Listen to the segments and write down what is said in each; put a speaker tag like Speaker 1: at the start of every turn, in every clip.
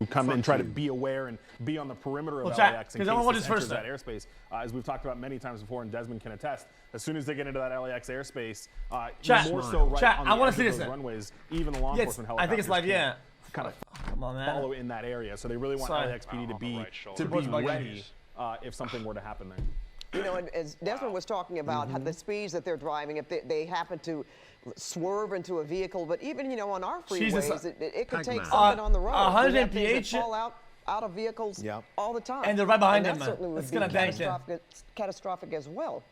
Speaker 1: come and try to be aware and be on the perimeter of LAX in case this enters that airspace. As we've talked about many times before, and Desmond can attest, as soon as they get into that LAX airspace, more so right on the edge of those runways, even the law enforcement helicopters
Speaker 2: I think it's live, yeah.
Speaker 1: Kind of follow in that area. So they really want LAXPD to be ready if something were to happen there.
Speaker 3: You know, and as Desmond was talking about the speeds that they're driving, if they happen to swerve into a vehicle, but even, you know, on our freeways, it could take something on the road.
Speaker 2: 100 mph
Speaker 3: fall out of vehicles all the time.
Speaker 2: And they're right behind them,
Speaker 3: that certainly would be catastrophic as well.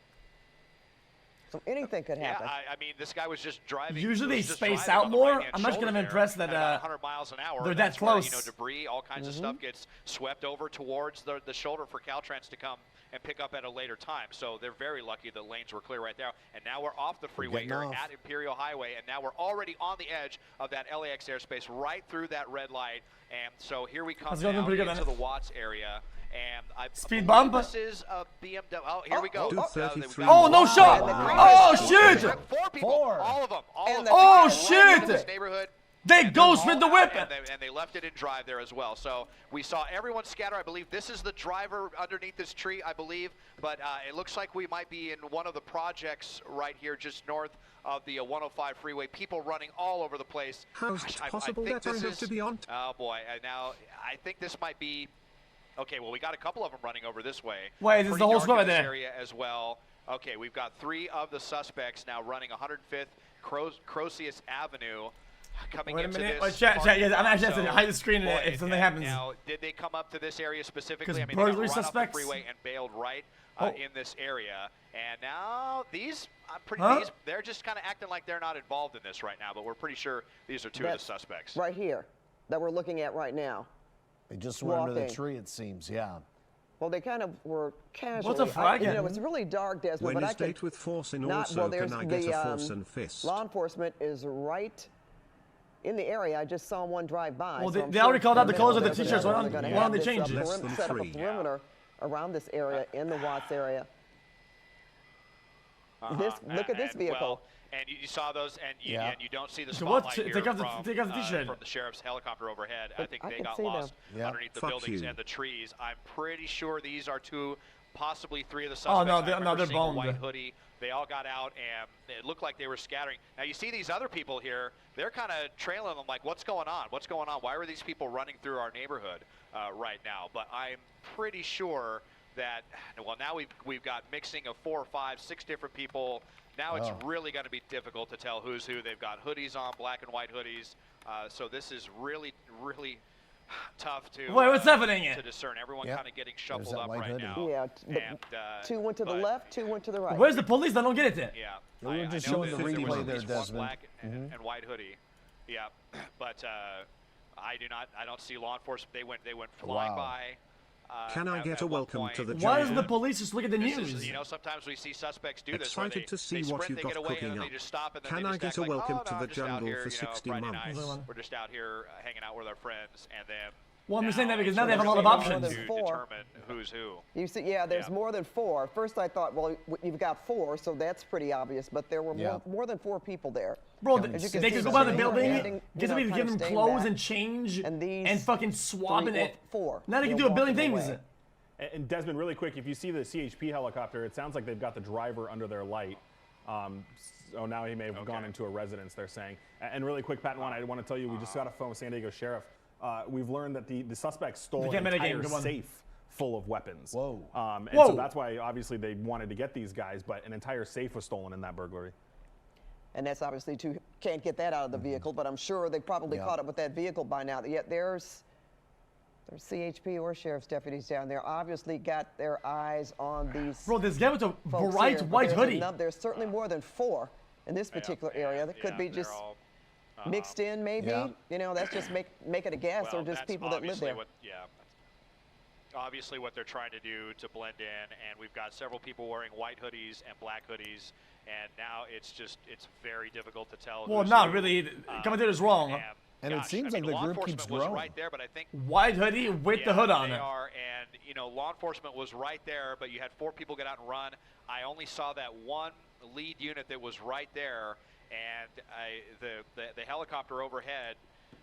Speaker 3: So anything could happen.
Speaker 4: Yeah, I mean, this guy was just driving.
Speaker 2: Usually they space out more. I'm not going to impress that
Speaker 4: 100 miles an hour.
Speaker 2: They're that close.
Speaker 4: Where, you know, debris, all kinds of stuff gets swept over towards the shoulder for Caltrans to come and pick up at a later time. So they're very lucky the lanes were clear right there. And now we're off the freeway here at Imperial Highway, and now we're already on the edge of that LAX airspace, right through that red light. And so here we come now into the Watts area. And
Speaker 2: speed bump.
Speaker 4: This is a BMW. Oh, here we go.
Speaker 2: Oh, no shot. Oh, shit.
Speaker 4: 4 people. All of them.
Speaker 2: Oh, shit.
Speaker 4: This neighborhood.
Speaker 2: They ghost with the whip.
Speaker 4: And they left it in drive there as well. So we saw everyone scatter. I believe this is the driver underneath this tree, I believe. But it looks like we might be in one of the projects right here just north of the 105 freeway. People running all over the place.
Speaker 5: How's it possible that I have to be on?
Speaker 4: Oh, boy. Now, I think this might be... Okay, well, we got a couple of them running over this way.
Speaker 2: Wait, this is the whole squad right there.
Speaker 4: Area as well. Okay, we've got 3 of the suspects now running 105th Crozius Avenue. Coming into this.
Speaker 2: Wait, chat, yes, I'm actually going to hide the screen if something happens.
Speaker 4: Now, did they come up to this area specifically? I mean,
Speaker 2: they
Speaker 4: got
Speaker 2: run
Speaker 4: off the freeway and bailed right in this area. And now these, they're just kind of acting like they're not involved in this right now, but we're pretty sure these are 2 of the suspects.
Speaker 3: Right here, that we're looking at right now.
Speaker 6: They just went under the tree, it seems,
Speaker 3: Well, they kind of were casually.
Speaker 2: What's a flag?
Speaker 3: You know, it's really dark, Desmond.
Speaker 5: When you state with force in also, can I get a force and fist?
Speaker 3: Law enforcement is right in the area. I just saw one drive by.
Speaker 2: Well, they already called out the colors of the t-shirts. Why don't they change it?
Speaker 3: Set up a perimeter around this area, in the Watts area. Look at this vehicle.
Speaker 4: Well, and you saw those, and you don't see the spotlight here from the sheriff's helicopter overhead. I think they got lost underneath the buildings and the trees. I'm pretty sure these are 2, possibly 3 of the suspects.
Speaker 2: Oh, no, they're boned.
Speaker 4: White hoodie. They all got out, and it looked like they were scattering. Now, you see these other people here. They're kind of trailing them like, what's going on? What's going on? Why are these people running through our neighborhood right now? But I'm pretty sure that, well, now we've got mixing of 4 or 5, 6 different people. Now it's really going to be difficult to tell who's who. They've got hoodies on, black and white hoodies. So this is really, really tough to
Speaker 2: what's happening
Speaker 4: to discern. Everyone kind of getting shuffled up right now.
Speaker 3: Yeah, and, 2 went to the left, 2 went to the right.
Speaker 2: Where's the police? I don't get it then.
Speaker 4: Yeah,
Speaker 6: we were just showing the replay there, Desmond.
Speaker 4: Black and white hoodie. Yeah, but I don't see law enforcement. They went flying by.
Speaker 5: Can I get a welcome to the jungle?
Speaker 2: Why doesn't the police just look at the news?
Speaker 4: You know, sometimes we see suspects do this.
Speaker 5: Excited to see what you've got cooking up. Can I get a welcome to the jungle for 60 months?
Speaker 4: We're just out here hanging out with our friends, and then.
Speaker 2: Well, I'm just saying that because now they have a lot of options.
Speaker 4: To determine who's who.
Speaker 3: You see, there's more than 4. First, I thought, well, you've got 4, so that's pretty obvious. But there were more than 4 people there.
Speaker 2: Bro, they could go by the building, get somebody to give them clothes and change, and fucking swap in it.
Speaker 3: 4.
Speaker 2: Now they can do a billion things.
Speaker 1: And Desmond, really quick, if you see the CHP helicopter, it sounds like they've got the driver under their light. So now he may have gone into a residence, they're saying. And really quick, Pat and Juan, I want to tell you, we just got a phone with San Diego Sheriff. We've learned that the suspect stole an entire safe full of weapons.
Speaker 6: Whoa.
Speaker 1: And so that's why, obviously, they wanted to get these guys, but an entire safe was stolen in that burglary.
Speaker 3: And that's obviously can't get that out of the vehicle, but I'm sure they probably caught up with that vehicle by now. Yet there's CHP or sheriff's deputies down there. Obviously got their eyes on these.
Speaker 2: Bro, this guy with a bright white hoodie.
Speaker 3: There's certainly more than 4 in this particular area. That could be just mixed in, maybe. You know, that's just make it a guess, or just people that live there.
Speaker 4: Obviously what they're trying to do to blend in, and we've got several people wearing white hoodies and black hoodies, and now it's very difficult to tell.
Speaker 2: Well, not really. Commentator is wrong.
Speaker 6: And it seems like the group keeps growing.
Speaker 4: Right there, but I think
Speaker 2: white hoodie with the hood on it.
Speaker 4: They are, and you know, law enforcement was right there, but you had 4 people get out and run. I only saw that one lead unit that was right there, and the helicopter overhead.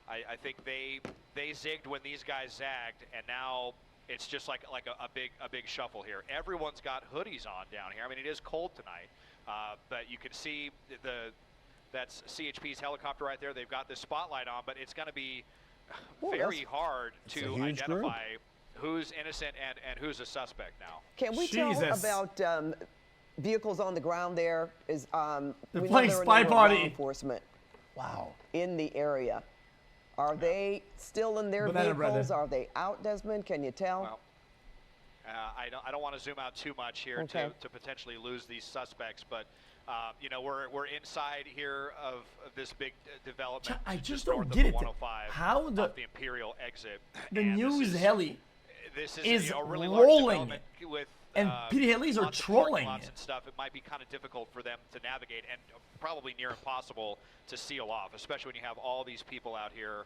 Speaker 4: I think they they zigged when these guys zagged, and now it's just like a big shuffle here. Everyone's got hoodies on down here. I mean, it is cold tonight, but you can see that's CHP's helicopter right there. They've got this spotlight on, but it's going to be very hard to identify who's innocent and who's a suspect now.
Speaker 3: Can we tell about vehicles on the ground there?
Speaker 2: They're playing Spy Party.
Speaker 3: Enforcement.
Speaker 6: Wow.
Speaker 3: In the area. Are they still in their vehicles? Are they out, Desmond? Can you tell?
Speaker 4: Well, I don't want to zoom out too much here to potentially lose these suspects, but you know, we're inside here of this big development.
Speaker 2: I just don't get it. How the
Speaker 4: Imperial exit.
Speaker 2: The news heli is
Speaker 4: a really
Speaker 2: rolling
Speaker 4: with
Speaker 2: and PD helis are trolling
Speaker 4: and stuff. It might be kind of difficult for them to navigate and probably near impossible to seal off, especially when you have all these people out here.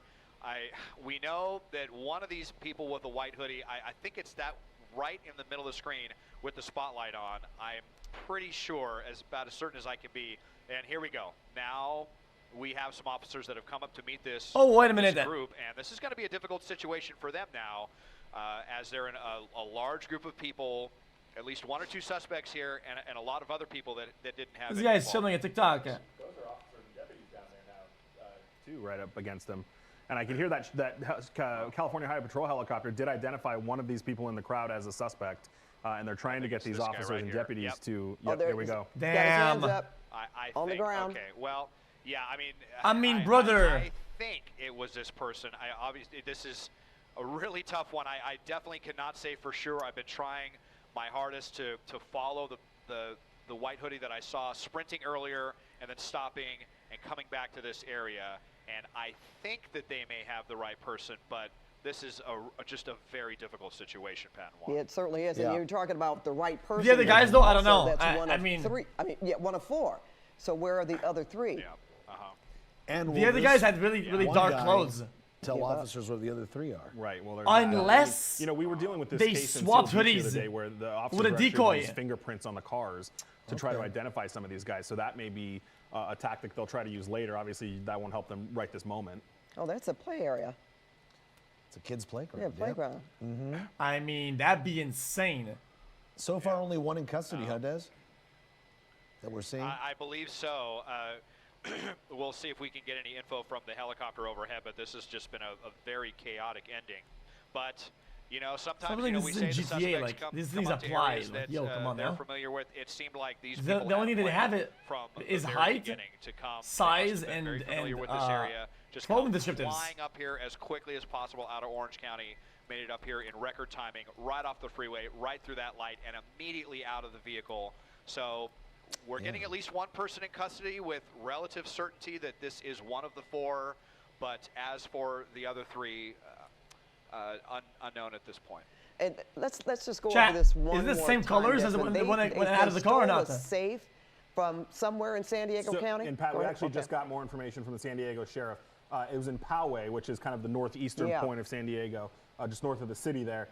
Speaker 4: We know that one of these people with a white hoodie, I think it's that right in the middle of the screen with the spotlight on. I'm pretty sure, about as certain as I can be. And here we go. Now we have some officers that have come up to meet this,
Speaker 2: wait a minute,
Speaker 4: group, and this is going to be a difficult situation for them now, as they're in a large group of people. At least one or two suspects here, and a lot of other people that didn't have.
Speaker 2: This guy's filming a TikTok.
Speaker 1: Those are officers and deputies down there now, too, right up against them. And I can hear that California Highway Patrol helicopter did identify one of these people in the crowd as a suspect, and they're trying to get these officers and deputies to. Yep, here we go.
Speaker 2: Damn.
Speaker 3: I on
Speaker 4: think,
Speaker 3: the ground.
Speaker 4: Okay, well, yeah,
Speaker 2: I mean, brother.
Speaker 4: I think it was this person. Obviously, this is a really tough one. I definitely cannot say for sure. I've been trying my hardest to follow the white hoodie that I saw sprinting earlier and then stopping and coming back to this area. And I think that they may have the right person, but this is just a very difficult situation, Pat.
Speaker 3: Yeah, it certainly is.
Speaker 6: Yeah.
Speaker 3: And you're talking about the right person.
Speaker 2: Yeah, the guys though, I don't know.
Speaker 3: That's
Speaker 2: I mean,
Speaker 3: three. Yeah, one of four. So where are the other three?
Speaker 4: Yeah.
Speaker 6: And
Speaker 2: the other guys had really dark clothes.
Speaker 6: Tell officers where the other three are.
Speaker 1: Right. Well,
Speaker 2: unless
Speaker 1: you know, we were dealing with this
Speaker 2: they
Speaker 1: case
Speaker 2: swapped
Speaker 1: the
Speaker 2: hoodies
Speaker 1: other day where the officers
Speaker 2: with a decoy.
Speaker 1: used fingerprints on the cars to try to identify some of these guys. So that may be a tactic they'll try to use later. Obviously, that won't help them right this moment.
Speaker 3: Oh, that's a play area.
Speaker 6: It's a kid's playground.
Speaker 3: Yeah, playground.
Speaker 6: Mm-hmm.
Speaker 2: I mean, that'd be insane.
Speaker 6: So far, only one in custody, huh, Des? That we're seeing?
Speaker 4: I believe so. We'll see if we can get any info from the helicopter overhead, but this has just been a very chaotic ending. But, you know, sometimes we say the suspects
Speaker 2: like,
Speaker 4: come
Speaker 2: these
Speaker 4: up to
Speaker 2: apply.
Speaker 4: areas that
Speaker 2: Come on
Speaker 4: they're
Speaker 2: now.
Speaker 4: familiar with. It seemed like these
Speaker 2: the
Speaker 4: people
Speaker 2: only thing they have it
Speaker 4: from
Speaker 2: is
Speaker 4: the very
Speaker 2: height,
Speaker 4: beginning to come.
Speaker 2: size,
Speaker 4: and
Speaker 2: with
Speaker 4: this area. Just
Speaker 2: clothing descriptors.
Speaker 4: Flying up here as quickly as possible out of Orange County. Made it up here in record timing, right off the freeway, right through that light, and immediately out of the vehicle. So we're getting at least one person in custody with relative certainty that this is one of the four. But as for the other three, unknown at this point.
Speaker 3: And let's just go
Speaker 2: Chat,
Speaker 3: over this one
Speaker 2: is this
Speaker 3: more
Speaker 2: same
Speaker 3: time,
Speaker 2: colors as
Speaker 3: Desmond.
Speaker 2: when it went out of the car or not?
Speaker 3: They stole a safe from somewhere in San Diego County?
Speaker 1: And Pat, we actually just got more information from the San Diego sheriff. It was in Poway, which is kind of the northeastern point of San Diego, just north of the city there.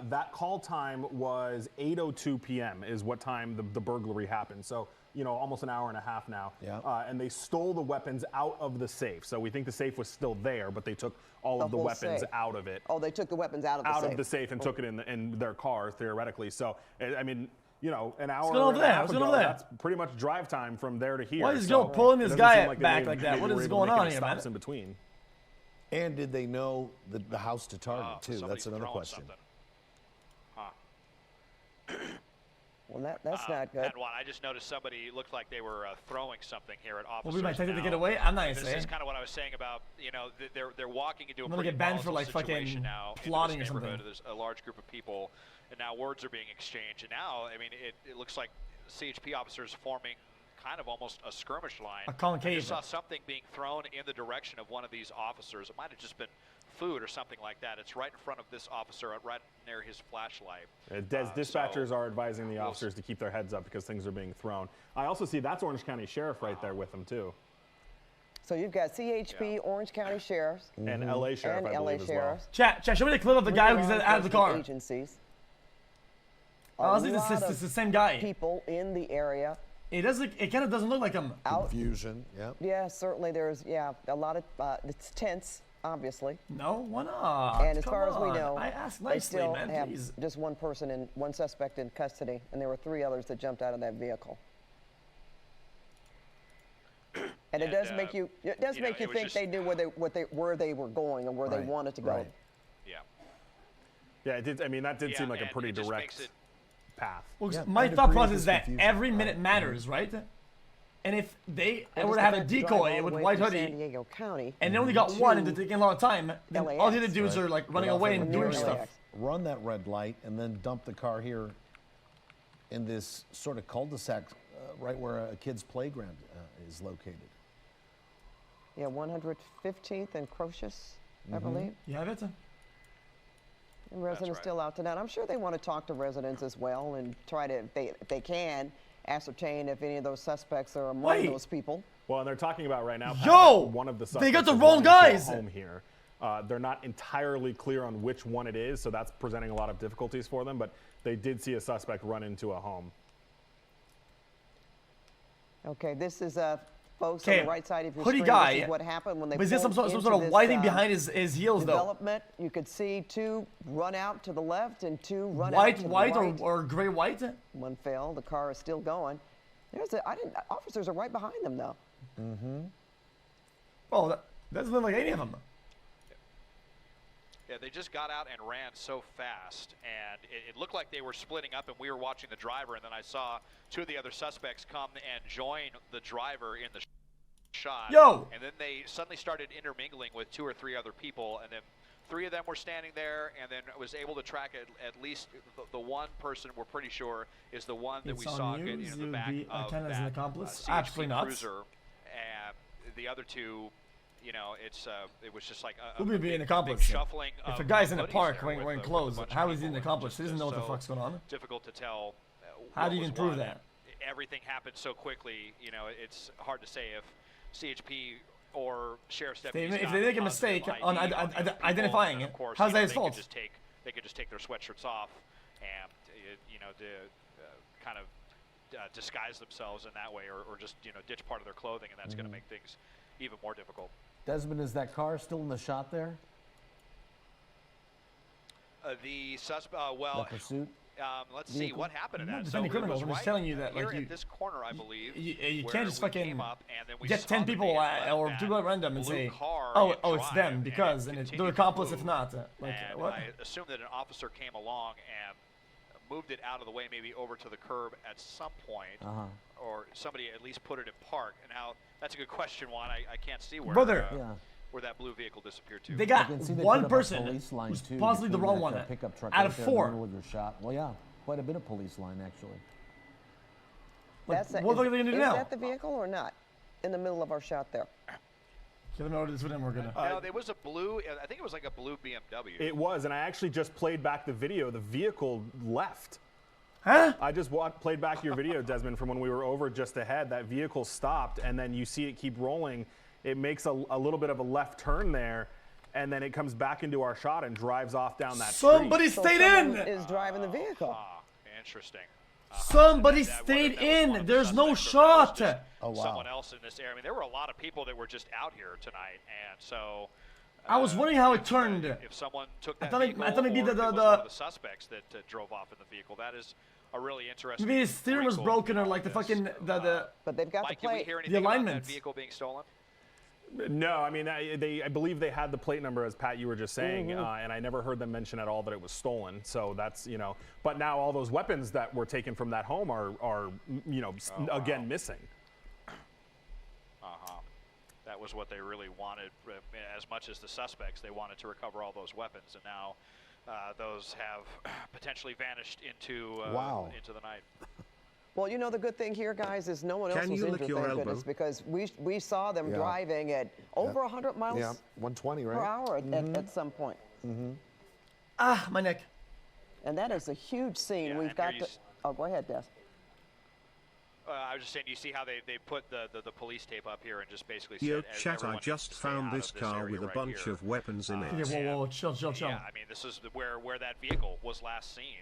Speaker 1: That call time was 8:02 p.m. is what time the burglary happened. So, you know, almost an hour and a half now.
Speaker 6: Yeah.
Speaker 1: And they stole the weapons out of the safe. So we think the safe was still there, but they took all of the weapons
Speaker 3: safe.
Speaker 1: Out of it.
Speaker 3: Oh, they took the weapons out of the safe.
Speaker 1: Out of the safe and took it in their car, theoretically. So, I mean, you know, an hour
Speaker 2: going
Speaker 1: and
Speaker 2: over
Speaker 1: a
Speaker 2: there?
Speaker 1: half
Speaker 2: What's
Speaker 1: ago,
Speaker 2: going over there?
Speaker 1: that's pretty much drive time from there to here.
Speaker 2: Why is
Speaker 1: so
Speaker 2: Joe pulling this
Speaker 1: it
Speaker 2: guy
Speaker 1: doesn't seem like
Speaker 2: back
Speaker 1: they
Speaker 2: like that?
Speaker 1: maybe
Speaker 2: What
Speaker 1: were
Speaker 2: is
Speaker 1: able to
Speaker 2: going
Speaker 1: make
Speaker 2: on
Speaker 1: any
Speaker 2: here, man?
Speaker 1: stops in between.
Speaker 6: And did they know the house to target, too? That's another question.
Speaker 3: Well, that's not good.
Speaker 4: And I just noticed somebody looked like they were throwing something here at officers.
Speaker 2: Well, we might take it to get away. I'm not
Speaker 4: This
Speaker 2: saying.
Speaker 4: is kind of what I was saying about, you know, they're walking into a
Speaker 2: I'm gonna
Speaker 4: pretty
Speaker 2: get banned for
Speaker 4: volatile
Speaker 2: like fucking
Speaker 4: situation now
Speaker 2: plotting
Speaker 4: in this
Speaker 2: or something.
Speaker 4: neighborhood. There's a large group of people, and now words are being exchanged. And now, I mean, it looks like CHP officers forming kind of almost a skirmish line.
Speaker 2: A concave.
Speaker 4: I just saw something being thrown in the direction of one of these officers. It might have just been food or something like that. It's right in front of this officer, right near his flashlight.
Speaker 1: Dispatchers are advising the officers to keep their heads up because things are being thrown. I also see that's Orange County Sheriff right there with them too.
Speaker 3: So you've got CHP, Orange County Sheriffs,
Speaker 1: and LA Sheriff,
Speaker 3: and
Speaker 1: I
Speaker 3: LA
Speaker 1: believe,
Speaker 3: Sheriffs.
Speaker 1: as well.
Speaker 2: Chat, show me the clip of the guy who's out of the car.
Speaker 3: Agencies.
Speaker 2: Honestly, it's the same guy.
Speaker 3: People in the area.
Speaker 2: It kind of doesn't look like him.
Speaker 6: Confusion,
Speaker 3: Yeah, certainly there's, a lot of, it's tense obviously.
Speaker 2: No, why not?
Speaker 3: And as far as we know,
Speaker 2: I asked
Speaker 3: they
Speaker 2: nicely,
Speaker 3: still
Speaker 2: man,
Speaker 3: have
Speaker 2: please.
Speaker 3: just one suspect in custody, and there were 3 others that jumped out of that vehicle. And it does make you think they knew where they were going and where they wanted to go.
Speaker 6: Right.
Speaker 4: Yeah.
Speaker 1: Yeah, it did. I mean, that did seem like a pretty direct path.
Speaker 2: Well, my thought process is that every minute matters, right? And if they were to have a decoy with white hoodie,
Speaker 3: San Diego County,
Speaker 2: and they only got one and they're taking a lot of time, then all the other dudes are like running away and doing stuff.
Speaker 6: Run that red light and then dump the car here in this sort of cul-de-sac right where a kid's playground is located.
Speaker 3: Yeah, 115th and Crocious, I believe.
Speaker 2: You have it?
Speaker 3: And residents still out tonight. I'm sure they want to talk to residents as well and try to, if they can, ascertain if any of those suspects are among those people.
Speaker 1: Well, and they're talking about right now. One of the suspects
Speaker 2: they got the wrong guys.
Speaker 1: Home here. They're not entirely clear on which one it is, so that's presenting a lot of difficulties for them. But they did see a suspect run into a home.
Speaker 3: Okay, this is folks on the right side of your screen.
Speaker 2: Guy.
Speaker 3: This is what happened when they
Speaker 2: But is there some sort of
Speaker 3: this,
Speaker 2: whiting behind his heels,
Speaker 3: development. Though? You could see 2 run out to the left and 2 run
Speaker 2: out
Speaker 3: to the
Speaker 2: right.
Speaker 3: White
Speaker 2: or gray white?
Speaker 3: One fell. The car is still going. Officers are right behind them, though.
Speaker 2: Mm-hmm. Well, that doesn't look like any of them.
Speaker 4: Yeah, they just got out and ran so fast, and it looked like they were splitting up, and we were watching the driver, and then I saw 2 of the other suspects come and join the driver in the shot.
Speaker 2: Yo!
Speaker 4: And then they suddenly started intermingling with 2 or 3 other people, and then 3 of them were standing there, and then was able to track at least the one person we're pretty sure is the one that we saw get in the back of that
Speaker 2: an accomplice?
Speaker 4: CHP
Speaker 2: Absolutely not.
Speaker 4: cruiser, and the other 2. You know, it was just like
Speaker 2: who would be an accomplice?
Speaker 4: Shuffling.
Speaker 2: If a guy's in a park wearing clothes, how is he an accomplice? He doesn't know what the fuck's going on.
Speaker 4: Difficult to tell.
Speaker 2: How do you even prove that?
Speaker 4: Everything happened so quickly. You know, it's hard to say if CHP or sheriff's deputies.
Speaker 2: If they make a mistake on identifying it, how's that his fault?
Speaker 4: They could just take their sweatshirts off and kind of disguise themselves in that way, or just ditch part of their clothing, and that's going to make things even more difficult.
Speaker 6: Desmond, is that car still in the shot there?
Speaker 4: The suspect,
Speaker 6: the pursuit?
Speaker 4: Let's see what happened to that.
Speaker 2: So criminals. I'm just telling you that,
Speaker 4: here
Speaker 2: like,
Speaker 4: at this corner, I believe,
Speaker 2: you can't just fucking
Speaker 4: we
Speaker 2: get 10 people or do it random and say, oh, it's them because, and it's their accomplice if not. Like, what?
Speaker 4: I assume that an officer came along and moved it out of the way, maybe over to the curb at some point, or somebody at least put it in park. And now that's a good question, Juan. I can't see where where that blue vehicle disappeared to.
Speaker 2: They got one person who's possibly the wrong one out of 4.
Speaker 6: Well, yeah, quite a bit of police line actually.
Speaker 2: Like, what are they going to do now?
Speaker 3: Is that the vehicle or not? In the middle of our shot there.
Speaker 2: Let me know what it is with them. We're gonna.
Speaker 4: No, there was a blue. I think it was like a blue BMW.
Speaker 1: It was, and I actually just played back the video. The vehicle left.
Speaker 2: Huh?
Speaker 1: I just played back your video, Desmond, from when we were over just ahead. That vehicle stopped, and then you see it keep rolling. It makes a little bit of a left turn there, and then it comes back into our shot and drives off down that street.
Speaker 2: Somebody stayed in.
Speaker 3: Is driving the vehicle.
Speaker 4: Interesting.
Speaker 2: Somebody stayed in. There's no shot.
Speaker 6: Oh, wow.
Speaker 4: Someone else in this area. I mean, there were a lot of people that were just out here tonight, and so.
Speaker 2: I was wondering how it turned.
Speaker 4: If someone took that
Speaker 2: vehicle, I thought maybe
Speaker 4: one of the suspects that drove off in the vehicle. That is a really interesting.
Speaker 2: Maybe his steering was broken, or like the fucking the.
Speaker 3: But they've got
Speaker 4: Mike,
Speaker 3: the plate.
Speaker 4: Did we hear anything
Speaker 2: the alignment.
Speaker 4: about that vehicle being stolen?
Speaker 1: No, I mean, I believe they had the plate number, as Pat, you were just saying, and I never heard them mention at all that it was stolen. So that's, but now all those weapons that were taken from that home are again missing.
Speaker 4: That was what they really wanted, as much as the suspects. They wanted to recover all those weapons, and now those have potentially vanished into the night.
Speaker 3: Well, the good thing here, guys, is no one else was injured, thank goodness, because we saw them driving at over 100 miles
Speaker 6: 120, right?
Speaker 3: per hour at some point.
Speaker 2: Ah, my neck.
Speaker 3: And that is a huge scene.
Speaker 4: Yeah,
Speaker 3: We've got to... Oh, go ahead, Des.
Speaker 4: I was just saying, you see how they put the police tape up here and just basically said,
Speaker 5: Yo, chat, I just found this car with a bunch of weapons in it.
Speaker 2: Yeah, whoa, chill.
Speaker 4: Yeah, I mean, this is where that vehicle was last seen.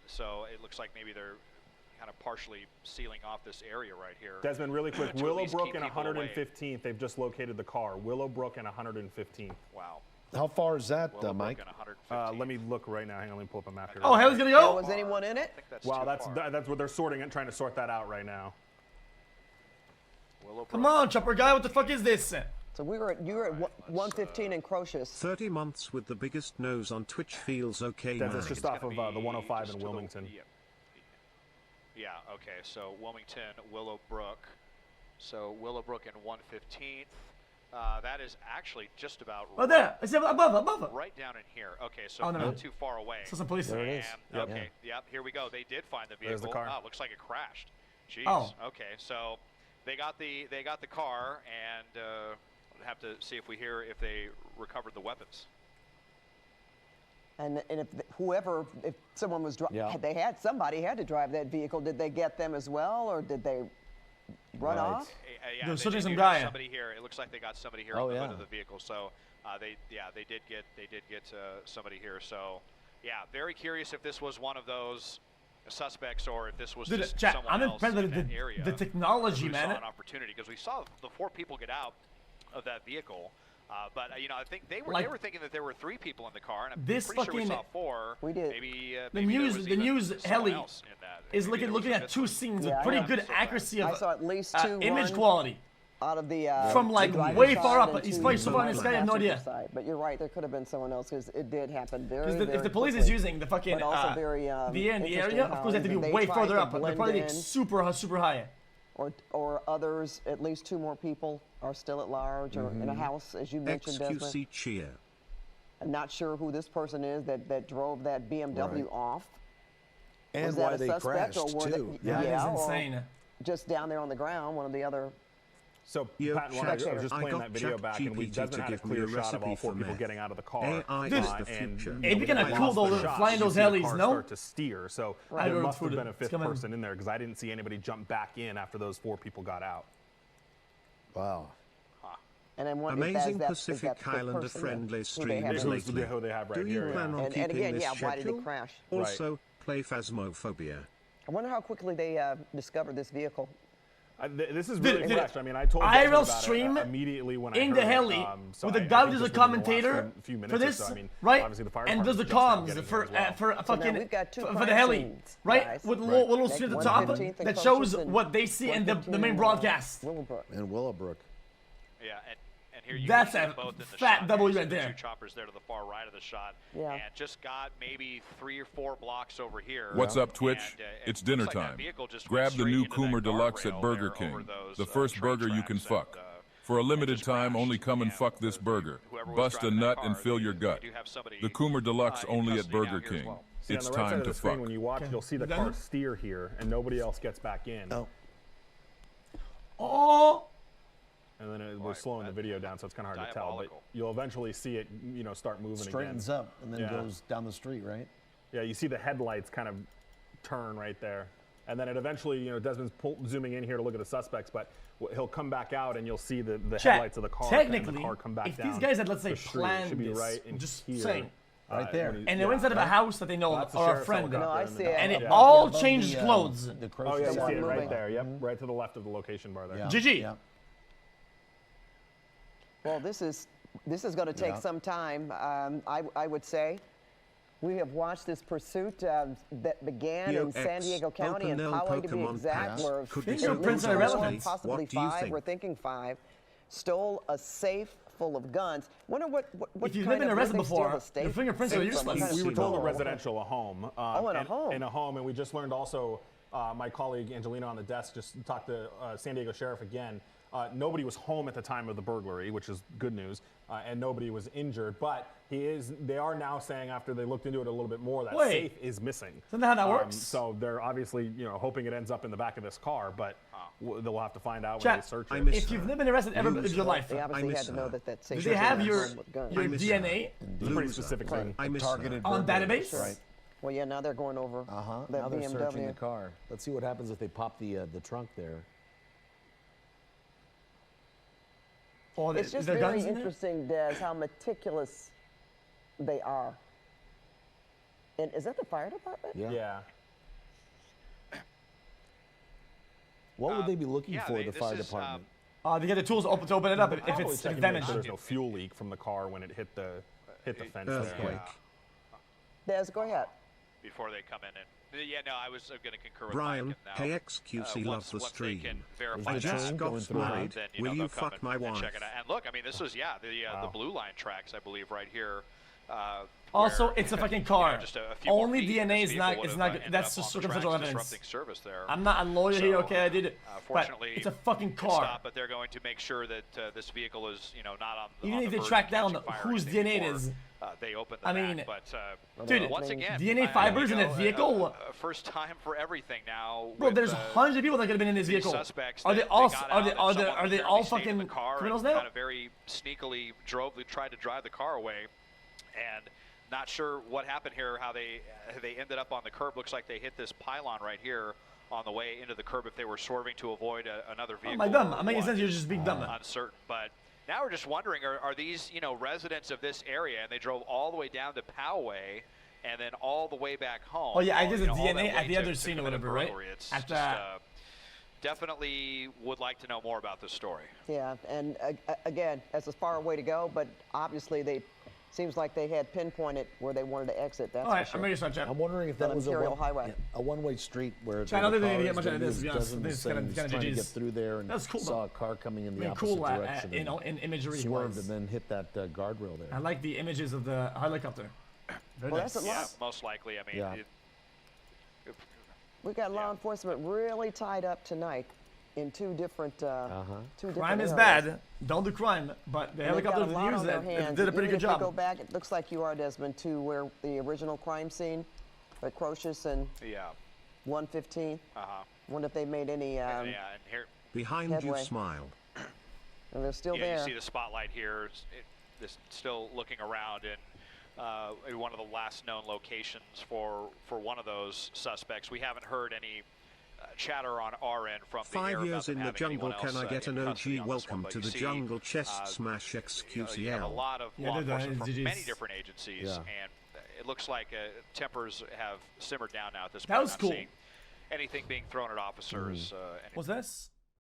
Speaker 4: So it looks like maybe they're kind of partially sealing off this area right here.
Speaker 1: Desmond, really quick, Willowbrook and 115th, they've just located the car. Willowbrook and 115th.
Speaker 4: Wow.
Speaker 6: How far is that, Mike?
Speaker 1: Let me look right now. Hang on, let me pull up a map here.
Speaker 2: Oh, hell's gonna go?
Speaker 3: Was anyone in it?
Speaker 1: Wow, that's what they're sorting and trying to sort that out right now.
Speaker 2: Come on, Chopper guy, what the fuck is this?
Speaker 3: So you were at 115 in Crocious.
Speaker 5: 30 months with the biggest nose on Twitch feels okay.
Speaker 1: That's just off of the 105 in Wilmington.
Speaker 4: Yeah, okay, so Wilmington, Willowbrook. So Willowbrook and 115th. That is actually just about
Speaker 2: right there. It's above.
Speaker 4: Right down in here. Okay, so not too far away.
Speaker 2: So some police.
Speaker 6: There it is.
Speaker 4: Okay, yep, here we go. They did find the vehicle.
Speaker 1: There's the car.
Speaker 4: Oh, looks like it crashed. Jeez.
Speaker 2: Oh.
Speaker 4: Okay, so they got the car, and we'll have to see if they recovered the weapons.
Speaker 3: And if someone was driving, somebody had to drive that vehicle. Did they get them as well, or did they run off?
Speaker 4: Yeah,
Speaker 2: There's
Speaker 4: they
Speaker 2: some
Speaker 4: do
Speaker 2: guy.
Speaker 4: have somebody here. It looks like they got somebody here on the hood of the vehicle. So they did get somebody here. So yeah, very curious if this was one of those suspects or if this was just someone
Speaker 2: I'm
Speaker 4: else
Speaker 2: impressed
Speaker 4: in
Speaker 2: with
Speaker 4: that area.
Speaker 2: the technology, man.
Speaker 4: Saw an opportunity because we saw the 4 people get out of that vehicle. But I think they were thinking that there were 3 people in the car, and I'm pretty sure we saw 4.
Speaker 3: We did.
Speaker 4: Maybe
Speaker 2: the news heli is looking at 2 scenes with pretty good accuracy of
Speaker 3: I saw at least 2
Speaker 2: image quality.
Speaker 3: Out of the
Speaker 2: from like way far up. He's probably so far in the sky. I have no idea.
Speaker 3: But you're right. There could have been someone else because it did happen very.
Speaker 2: If the police is using the fucking the area, of course they have to be way further up. They're probably like super high.
Speaker 3: Or others, at least 2 more people are still at large or in a house, as you mentioned, Desmond.
Speaker 5: xQc cheer.
Speaker 3: I'm not sure who this person is that drove that BMW off.
Speaker 6: And
Speaker 3: was
Speaker 6: why
Speaker 3: that a
Speaker 6: they
Speaker 3: suspect,
Speaker 6: crashed,
Speaker 3: or
Speaker 6: too.
Speaker 2: Yeah, it's insane.
Speaker 3: Just down there on the ground, one of the other.
Speaker 1: So, Pat, I was just playing that video back, and Desmond had a clear shot of all 4 people getting out of the car.
Speaker 2: It'd be kind of cool though, flying those helis, no?
Speaker 1: Start to steer, so there must have been a 5th person in there because I didn't see anybody jump back in after those 4 people got out.
Speaker 6: Wow.
Speaker 3: And then
Speaker 5: amazing Pacific Islander friendly streams lately.
Speaker 1: Who they have right
Speaker 5: Do you
Speaker 1: here,
Speaker 5: plan on
Speaker 3: and
Speaker 5: keeping
Speaker 3: again,
Speaker 5: this
Speaker 3: why did
Speaker 5: schedule?
Speaker 3: it crash?
Speaker 5: Also, play Phasmophobia.
Speaker 3: I wonder how quickly they discovered this vehicle.
Speaker 1: This is really fresh. I mean, I told Desmond
Speaker 2: IRL
Speaker 1: about
Speaker 2: stream
Speaker 1: it immediately when I
Speaker 2: in
Speaker 1: heard
Speaker 2: the heli with the guy who's a commentator for this, right? And does the comms for the heli, right? With little screen at the top that shows what they see in the main broadcast.
Speaker 6: In Willowbrook.
Speaker 4: Yeah, and here you
Speaker 2: That's
Speaker 4: see
Speaker 2: a
Speaker 4: them both in the
Speaker 2: fat
Speaker 4: shot.
Speaker 2: W
Speaker 4: You see
Speaker 2: right
Speaker 4: the
Speaker 2: there.
Speaker 4: 2 choppers there to the far right of the shot,
Speaker 3: Yeah.
Speaker 4: and just got maybe 3 or 4 blocks over here.
Speaker 7: What's up, Twitch?
Speaker 4: And,
Speaker 7: It's dinner
Speaker 4: looks like that
Speaker 7: time.
Speaker 4: vehicle just
Speaker 7: Grab
Speaker 4: went
Speaker 7: the
Speaker 4: straight
Speaker 7: new
Speaker 4: into
Speaker 7: Coomer
Speaker 4: that
Speaker 7: Deluxe
Speaker 4: guardrail
Speaker 7: at Burger
Speaker 4: there
Speaker 7: King.
Speaker 4: over those,
Speaker 7: The first
Speaker 4: train
Speaker 7: burger you can
Speaker 4: tracks
Speaker 7: fuck.
Speaker 4: and,
Speaker 7: For a limited
Speaker 4: just
Speaker 7: time,
Speaker 4: crashed.
Speaker 7: only come and fuck this burger. Bust a nut and fill your gut. The Coomer Deluxe only at Burger King.
Speaker 1: See,
Speaker 7: It's
Speaker 1: on the right side
Speaker 7: time
Speaker 1: of
Speaker 7: to
Speaker 1: the screen,
Speaker 7: fuck.
Speaker 1: when you watch, you'll see the car steer here, and nobody else gets back in.
Speaker 6: Oh.
Speaker 2: Oh.
Speaker 1: And then we're slowing the video down, so it's kind of hard to tell. But you'll eventually see it, start moving
Speaker 6: Straightens
Speaker 1: again.
Speaker 6: up and then goes down the street, right?
Speaker 1: Yeah, you see the headlights kind of turn right there. And then it eventually, Desmond's zooming in here to look at the suspects, but he'll come back out and you'll see the headlights of the car.
Speaker 2: Technically,
Speaker 1: and the car come back
Speaker 2: if
Speaker 1: down
Speaker 2: these guys had, let's say,
Speaker 1: the street.
Speaker 2: planned
Speaker 1: It should be
Speaker 2: this,
Speaker 1: right in
Speaker 2: just
Speaker 1: here.
Speaker 2: saying,
Speaker 6: Right there.
Speaker 2: and they went inside of a house that they know
Speaker 1: That's the
Speaker 2: or a
Speaker 1: sheriff's
Speaker 2: friend,
Speaker 1: helicopter.
Speaker 3: No, I see it.
Speaker 2: and it
Speaker 3: Yeah.
Speaker 2: all
Speaker 6: above
Speaker 2: changed
Speaker 6: the,
Speaker 2: clothes.
Speaker 6: The
Speaker 1: Oh, yeah,
Speaker 6: Crocious
Speaker 1: you see it
Speaker 6: area.
Speaker 3: moving.
Speaker 1: right there. Yep, right to the left of the location bar there.
Speaker 6: Yeah.
Speaker 2: GG.
Speaker 6: Yeah.
Speaker 3: Well, this is going to take some time. I would say. We have watched this pursuit that began in San Diego County and Poway, to be exact, where
Speaker 2: Fingerprints are
Speaker 3: at least
Speaker 2: irrelevant.
Speaker 3: 4, possibly 5. We're thinking 5. Stole a safe full of guns. Wonder what
Speaker 2: If you've
Speaker 3: kind
Speaker 2: never been
Speaker 3: of-
Speaker 2: arrested
Speaker 3: where they steal
Speaker 2: before,
Speaker 3: the safe-
Speaker 2: your fingerprints are
Speaker 3: safe from.
Speaker 2: useless.
Speaker 1: We were told a
Speaker 3: Oh,
Speaker 1: residential, a home.
Speaker 3: in a home.
Speaker 1: In a home, and we just learned also, my colleague Angelina on the desk just talked to San Diego Sheriff again. Nobody was home at the time of the burglary, which is good news, and nobody was injured. But they are now saying, after they looked into it a little bit more, that safe is missing.
Speaker 2: Isn't that how that works?
Speaker 1: So they're obviously, hoping it ends up in the back of this car, but they'll have to find out when
Speaker 2: Chat,
Speaker 1: they search
Speaker 5: I
Speaker 1: it.
Speaker 5: miss
Speaker 2: If you've never been arrested ever in your life,
Speaker 3: They obviously
Speaker 5: miss
Speaker 3: had to know
Speaker 5: her.
Speaker 3: that
Speaker 2: do
Speaker 3: safe
Speaker 2: they have
Speaker 3: was
Speaker 2: your
Speaker 3: home with guns.
Speaker 2: your
Speaker 5: miss
Speaker 2: DNA
Speaker 1: Pretty specifically.
Speaker 5: I miss
Speaker 6: Targeted
Speaker 2: on
Speaker 6: burglars,
Speaker 2: database?
Speaker 6: Right.
Speaker 3: Well, yeah, now they're going over that
Speaker 6: Now they're searching the
Speaker 3: BMW.
Speaker 6: car. Let's see what happens if they pop the trunk there.
Speaker 2: Or
Speaker 3: It's just
Speaker 2: their
Speaker 3: very
Speaker 2: guns in there?
Speaker 3: interesting, Des, how meticulous they are. And is that the fire department?
Speaker 6: Yeah.
Speaker 1: Yeah.
Speaker 6: What would they be looking for, the fire department?
Speaker 2: They get the tools to open it up if it's damaged.
Speaker 1: There's no fuel leak from the car when it hit the fence there.
Speaker 3: Des, go ahead.
Speaker 4: Before they come in and yeah, no, I was going to concur with
Speaker 5: Brian,
Speaker 4: Mike.
Speaker 5: xQc loves the stream.
Speaker 4: I
Speaker 5: just got married. Will you fuck my wife?
Speaker 4: Check it out. And look, I mean, this was the blue line tracks, I believe, right here.
Speaker 2: Also, it's a fucking car. Only DNA is not. That's just circumstantial evidence. I'm not a lawyer here, okay? I did it. But it's a fucking car.
Speaker 4: But they're going to make sure that this vehicle is, not on.
Speaker 2: Even if they track down whose DNA it is.
Speaker 4: They opened
Speaker 2: I mean,
Speaker 4: but
Speaker 2: dude,
Speaker 4: once again,
Speaker 2: DNA fibers in a vehicle.
Speaker 4: First time for everything now.
Speaker 2: Bro, there's hundreds of people that could have been in this vehicle. Are they all fucking criminals now?
Speaker 4: Kind of very sneakily tried to drive the car away, and not sure what happened here. How they ended up on the curb. Looks like they hit this pylon right here on the way into the curb. If they were swerving to avoid another vehicle.
Speaker 2: Oh my dumb. I mean, sense you're just being dumb.
Speaker 4: Uncertain, but. Now we're just wondering, are these, residents of this area, and they drove all the way down to Poway, and then all the way back home.
Speaker 2: Oh yeah, I did the DNA at the other scene or whatever, right?
Speaker 4: It's just, definitely would like to know more about this story.
Speaker 3: Yeah, and again, that's a far way to go, but obviously seems like they had pinpointed where they wanted to exit. That's for sure.
Speaker 6: I'm wondering if that was a one-way street where the car doesn't trying to get through there and saw a car coming in the opposite direction.
Speaker 2: In imagery,
Speaker 6: swerved and then hit that guardrail there.
Speaker 2: I like the images of the helicopter.
Speaker 3: Very nice.
Speaker 4: Yeah, most likely. I mean,
Speaker 3: we got law enforcement really tied up tonight in two different
Speaker 2: crime is bad. Don't do crime, but the helicopter used that did a pretty good job.
Speaker 3: Go back, it looks like you are, Desmond, to where the original crime scene, at Crocious and 115. Wonder if they made any
Speaker 5: and here behind headway. You smiled.
Speaker 3: And they're still there.
Speaker 4: You see the spotlight here. It's still looking around in one of the last known locations for one of those suspects. We haven't heard any chatter on our end from
Speaker 5: 5 years in the jungle. Can I get an OG welcome to the jungle chest smash xQcl?
Speaker 4: You have a lot of law enforcement from many different agencies, and it looks like tempers have simmered down now at this point.
Speaker 2: That was cool.
Speaker 4: Anything being thrown at officers.
Speaker 2: What's this?